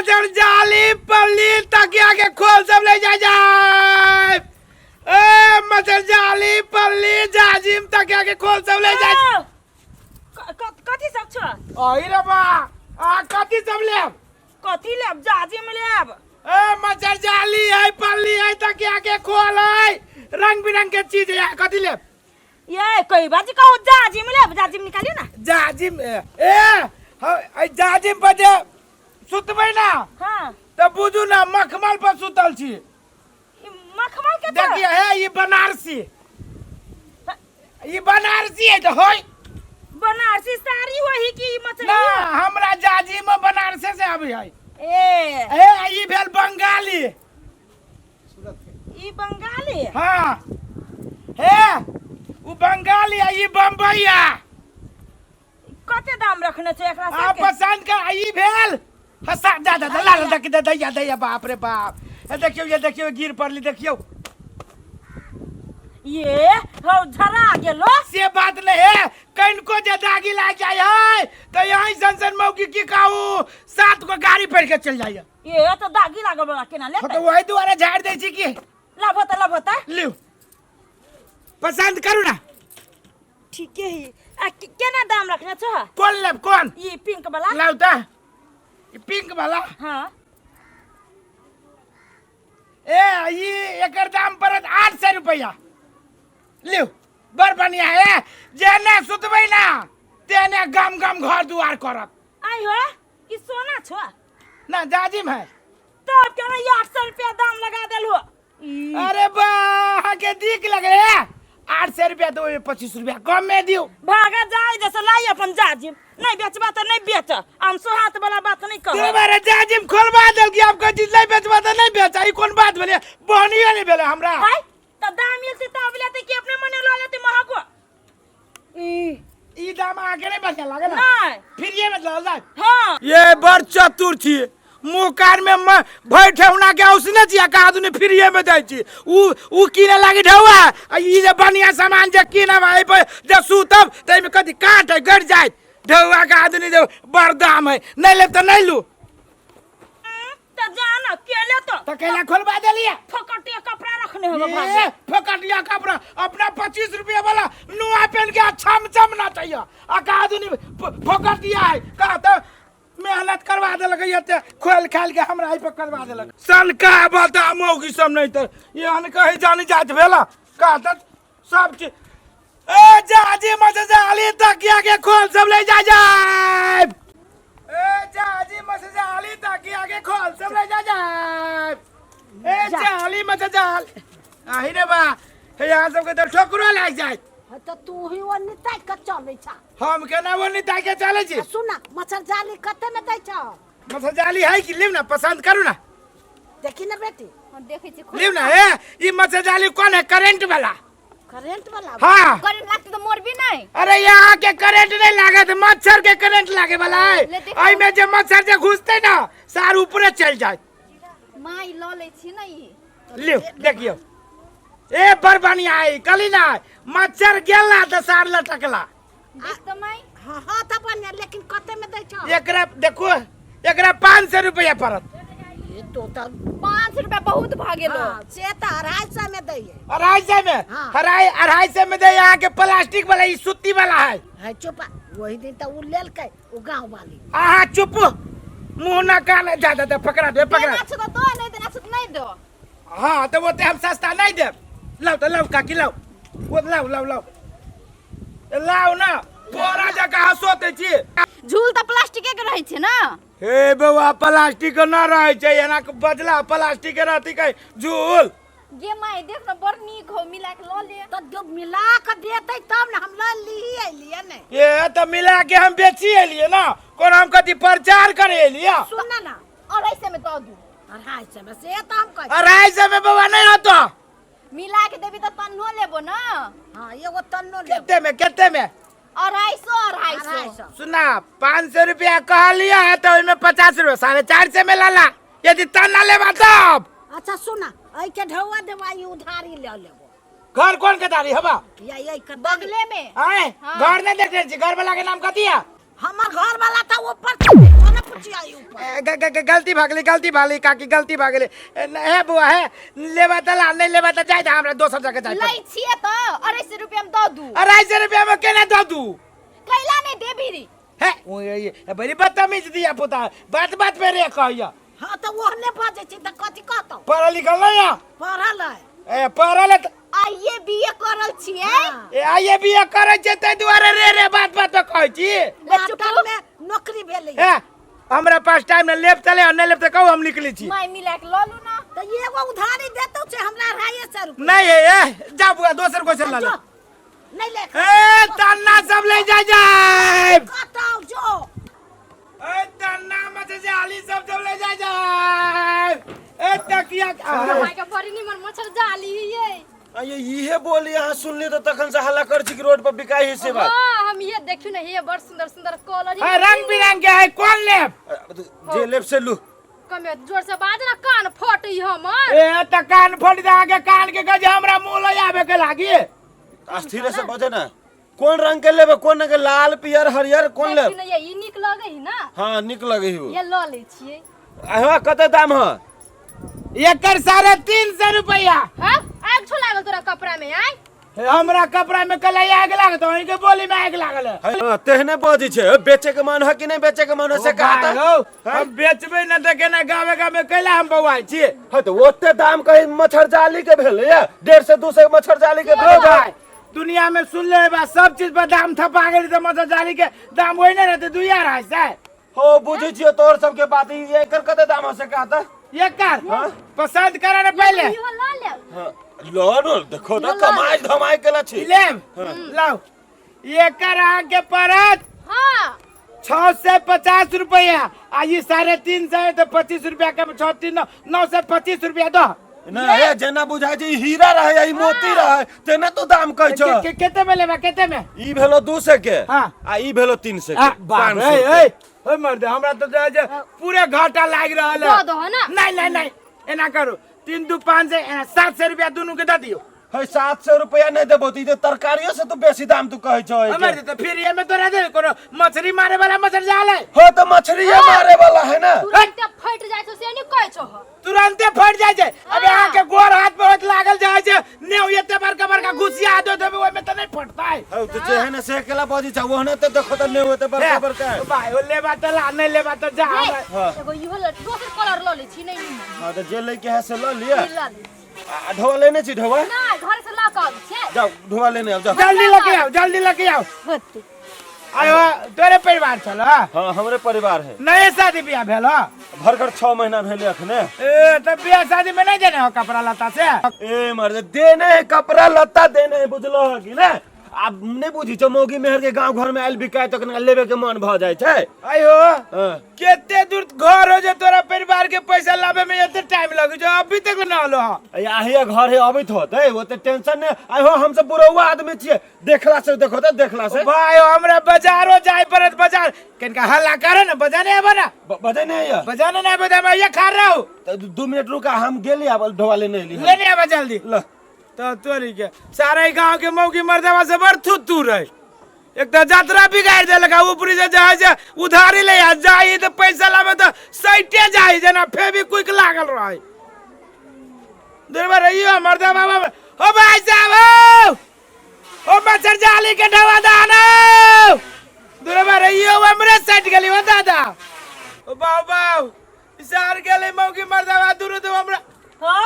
मच्छर जाली पल्ली तकिया के खोल सब ले जाए ए मच्छर जाली पल्ली जाजिम तकिया के खोल सब ले जाए कथी सब छ ओइ रे बा आ कथी सब लेब कथी लेब जाजिम लेब ए मच्छर जाली है पल्ली है तकिया के खोल है रंग बिरंग के चीज है कथी लेब ये कोई बाजी कहू जाजिम लेब जाजिम निकालियो ना जाजिम ए जाजिम पर जे सुतबै ना हां त बुझू ना मखमल पर सुतल छी मखमल के देखिए है ये बनारसी है तो होय बनारसी साड़ी होही की मछली ना हमरा जाजी में बनारसे से आबै है ए ये भेल बंगाली ई बंगाली हां हे उ बंगाली है ये बम्बईया कते दाम रखने छै एकरा आ सबके पसंद कर ई भेल हसा दादा लाल दक दैया बाप रे बाप ये देखियो गिर पड़ली देखियो ये हो झरा गेलो से बात नहीं है कनको जे दागी लाग जाय है तो यही संसन मौकी की कहू 7 को गाड़ी पड़ के चल जाय ये तो दागी लागल बला केना लेते तो वही दुआरे झाड़ दे छी की लाभता लियो पसंद करू ना ठीक है आ केना दाम रखने छ कौन लेब कौन ये पिंक वाला लाउता ये पिंक वाला हां ए ये एकर दाम पड़त 800 रुपया लियो बड़ बढ़िया है जेने सुतबै ना तेने गम घर दुआर करत आई हो ई सोना छ ना जाजिम है तब केना 800 रुपया दाम लगा देलहो अरे बा के दिक लगे 800 रुपया दो 25 रुपया कम में दियो भागा जाय जैसे लाई अपन जाजिम नहीं बेचबा तो नहीं बेच हम सोहात वाला बात नहीं कह तुम्हारे जाजिम खोलवा दल कि आपको चीज नहीं बेचबा तो नहीं बेचा ई कोन बात भेले बहनिया नहीं भेले हमरा भाई त दाम मिलते तब लेते कि अपने मने ला लेते महको ई दाम आगे नहीं बेचा लागे ना नहीं फिर ये मतलब जा हां ये बड़ चतुर थी मुकार में बैठे उना के उसने जिया का आदमी फ्रीए में दै छी उ किने लागी ढौआ ई जे बढ़िया सामान जे किने भाई जे सुतब तै में कथि काट है गड़ जाय ढौआ का आदमी जे बड़ दाम है नहीं ले त नहीं लू त जाना केले तो केला खोलवा देलिए फकटिया कपड़ा रखने होगा भाई फकटिया कपड़ा अपना 25 रुपया वाला नुआ पहन के छम ना चाहिए आ का आदमी फकटिया है का त मेहनत करवा देलक ये खोल खाल के हमरा आई पर करवा देलक सन का बता मौगी सब नहीं त ये हन कहे जानी जात भेला का त सब चीज ए जाजी मत जाली तकिया के खोल सब ले जाए ए जाजी मत जाली तकिया के खोल सब ले जाए ए जाली मत जाल आही रे बा हे यहाँ सब के तो ठोकरो लाग जाए तो तू ही वो निताई का चले छा हम केना वो निताई के चले छी सुना मच्छर जाली कते में दै छ मच्छर जाली है कि लिव ना पसंद करू ना देखी ना बेटी हम देखे छी लिव ना है ये मच्छर जाली कौन है करंट वाला हाँ करंट लागते तो मोर भी नहीं अरे यहाँ के करंट नहीं लागत मच्छर के करंट लागे वाला है आई में जे मच्छर जे घुसते ना सार ऊपरे चल जाए माई ल ले छी नहीं लिव देखियो ए बड़ बढ़िया है कली ना मच्छर गेला तो सार लटकला तो माई हां त बढ़िया लेकिन कते में दै छ एकरा देखो एकरा 500 रुपया पड़त ये तो 5 रुपया बहुत भागेलो से त 250 में दै है 250 में हाँ। 250 में दे यहाँ के प्लास्टिक वाला ई सूती वाला है चुप वही दिन त उ लेल के उ गांव वाली आहा चुप मुंह ना कान ज्यादा दे पकड़ा दे तो दो नहीं देना तो नहीं दो हाँ तो वो हम सस्ता नहीं दे लाओ तो लाओ काकी लाओ वो लाओ ना तोरा जगह हंसोते छी झूल तो प्लास्टिक के रहे छे ना हे बउआ प्लास्टिक ना रहे छै एना के बदला प्लास्टिक के रहती कहीं झूल ये माई देख ना बड़ नीक हो मिला के लो ले तो जो मिला के देतै तब ना हम ल ली एलिए ने ये तो मिला के हम बेची एलिए ना कोन हम कथि प्रचार करे एलिए सुन ना और ऐसे में कह दू 250 में से त हम कह 250 में बउआ नहीं होतो मिला के देबी तो तन्नो लेबो ना हां एगो तन्नो ले केते में 250 सुना 500 रुपया कह लिया है तो इसमें 50 रुपया 450 में लाला यदि तना लेबा तब अच्छा सुना आई के ढौआ देवाई उधारी ले लेबो घर कौन के दारी हबा या यही कर बगले में आए घर नहीं देख रहे घर वाला के नाम कथी है हमर घर वाला था ऊपर सोना पूछी आई ऊपर गलती भागली काकी गलती भागली है बुआ है लेबा त ला नहीं लेबा त जाय त हमरा दोसर जगह जाय लै छिए त 250 रुपया में द दू 250 रुपया में केना द दू कैला नहीं दे भीरी है ओ ये बड़ी बदतमीज दिया पुता बात पे रे कहया हाँ तो ओहने बाजे छी त कथि कहतो पढ़ल लिखल नहीं है पढ़ल है ए पढ़ल है आइए बीए करल छिए ए आइए बिया करे छै तै दुआरे रे बात पे कहै छी डॉक्टर में नौकरी भेलै ए हमरा पास टाइम में लेब चले और नहीं लेब त कहू हम निकली छी मैं मिला के ललू ना तो एगो उधारी देतो छे हमरा 250 रुपया नहीं है जा बुआ दोसर क्वेश्चन ला लो नहीं ले ए तन्ना सब ले जाय कहतो जो ए तन्ना मत जाली सब ले जाय ए तकिया भाई का बड़ी निमन मच्छर जाली ये ये इहे बोली यहाँ सुनली तो तखन से हल्ला कर छी कि रोड पर बिकाई है से बात हां हम ये देखियो ना ये बड़ सुंदर सुंदर कलर है रंग बिरंग के है कौन लेब जे लेब से लू कमे जोर से बाज ना कान फटी हमर ए त कान फट जा के कान के गज हमरा मुंह ल आवे के लागी अस्थिर से बजे ना कौन रंग के लेबे कौन रंग के लाल पियर हरियर कौन लेब देखियो ना ये निक लगे ही ना हां निक लगे हो ये ल ले छिए अहवा कते दाम है एकर 350 रुपया हां आग छो लागल तोरा कपड़ा में आय हमरा कपड़ा में कल आग लागत है के बोली में आग लागल है हां तेहने बजी छे बेचे के मन है कि नहीं बेचे के मन है से कहता हम बेचबे न त केना गावे कैला हम बौआई छी है तो ओते दाम कहीं मच्छर जाली के भेले 150 से 200 मच्छर जाली के ओ भाई दुनिया में सुन ले बा सब चीज पर दाम थपा गेली त मच्छर जाली के दाम होई न रहते 2000 है से हो बुझी छियो तोर सब के बात ये एकर कते दाम है से कहता ये कर पसंद करे न पहले यो ल ले हां लो नो देखो तो कमाई धमाई केला छी लेब लाओ ये कर आगे परत हां 650 रुपया आ ये 350 तो 25 रुपया के 925 रुपया दो ना ये जना बुझाई छी हीरा रहे ई मोती रहे तेने तो दाम कह छ केते में लेबा केते में ई भेलो 200 के हां आ ई भेलो 300 आ, के बाप 500 रे ए ओए मर्द हमरा तो जे पूरे घाटा लाग रहल है दो हो ना नहीं एना करू 3 2 5 से 700 रुपया दोनों के दे दियो है 700 रुपया नहीं देबो ती तरकारियों से तो बेसी दाम तू कह छ हमर तो फिर ये में तोरा दे कोनो मछली मारे वाला मच्छर जाल है हो तो मछली मारे वाला है ना तुरंत फट जाय छ से नहीं कह छ तुरंते फट जाय छै अबे आहाँ के गोर हाथ में होत लागल जाय छै नेउ एते बड़का घुसिया दो तबे ओय में त नहीं फटता है हो तो जे है ना से केला बजी छ ओहने तो देखो तो नहीं होते बड़का भाई ओ लेबा त ला नहीं लेबा त जा हां एगो इहो ल दोसर कलर ल ले छी नहीं हां तो जे लेके है से ल लिया ल ले ढोवा लेने छी ढोवा ना घर से ला कर छे जाओ ढोवा लेने आओ जाओ जल्दी लेके आओ आयो तोरे परिवार छल हां हमरे परिवार है नए शादी ब्याह भेल भरकर 6 महीना भेले अखने ए त ब्याह शादी में नहीं देने हो कपड़ा लत्ता से ए मर्द देने है कपड़ा लत्ता देने है बुझलो है कि ना अब नहीं बुझी छ मौगी मेहर के गांव घर में आइल बिकाय तो कने लेबे के मन भ जाय छै आयो हां केते दूर घर हो जे तोरा परिवार के पैसा लावे में एते टाइम लगे जो अभी तक ना आलो आहिए घर है अभी होते वो तो टेंशन नहीं आई हो हम सब बुढ़वा आदमी छिए देखला से देखो तो देखला से भाई हमरा बाजारो जाय परत बाजार कनका हल्ला करे ना बजाने आबे ना बजे नहीं है बजाने ना बजा मैं ये खा रहा हूं 2 मिनट रुका हम गेली अब ढोवा लेने ली लेने आबे जल्दी ल तो तोरी के सारे गांव के मौकी मर्दवा से बड़ थू रहे एक तो यात्रा बिगाड़ दे लगा ऊपरी से जहाज उधारी ले आ जाई तो पैसा लावे तो सैटे जाई जना फेबी क्विक लागल रहे देवर रहियो मर्दवा बाबा ओ भाई साहब ओ मच्छर जाली के ढवा दानो देवर रहियो हमरे सेट गेली हो दादा ओ बाबा इसार गेली मौकी मर्दवा दूर दो हमरा हां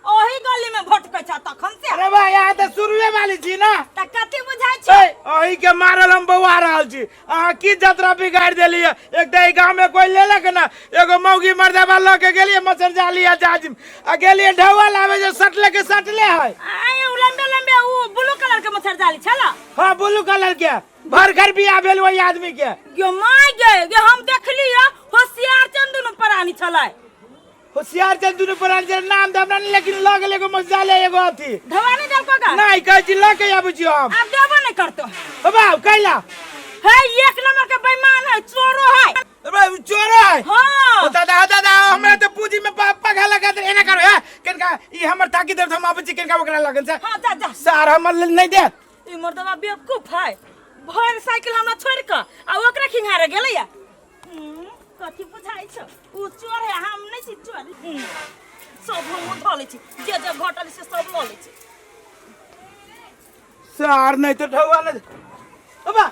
ओही गली में भटकै छ तखन से अरे भाई यहाँ तो शुरुए वाली छी ना त कथि बुझाय छै ओही के मारल हम बौआ रहल छी अहाँ की यात्रा बिगाड़ देलिए एक तो गांव में कोई लेलक ना एगो मौगी मर्दवा ल के गेलिए मच्छर जाली आ जाजिम आ गेलिए ढौआ लावे जो सटले के सटले है आय लंबे उ ब्लू कलर के मच्छर जाली छला हां ब्लू कलर के भर घर बियाह भेल वही आदमी के गे माय गे हम देखलिए होशियार चंदन परानी छलै होशियार चंदू पर नाम हमरा नहीं लेकिन लग एगो मजाले एगो अथी धवानी दल को का नहीं कह जी ल के आबू छी हम अब देबो नहीं करतो बाबा कैला है एक नंबर के बेईमान है चोरो है अरे चोर है हां दादा हमरा तो पूंजी में पापा घाला का एना करो है कनका ई हमर ताकी देव हम आबू छी कनका ओकरा लगन से हां जा सार हमर नहीं दे ई मर्दवा बेवकूफ है भर साइकिल हमरा छोड़ के आ ओकरा खिंगारे गेलै या कथी बुझाइ छ उ चोर है हम नहीं छी चोर सब हम धो ले छी जे जे घटल से सब ल ले छी सार नहीं तो ढौआ ले अबा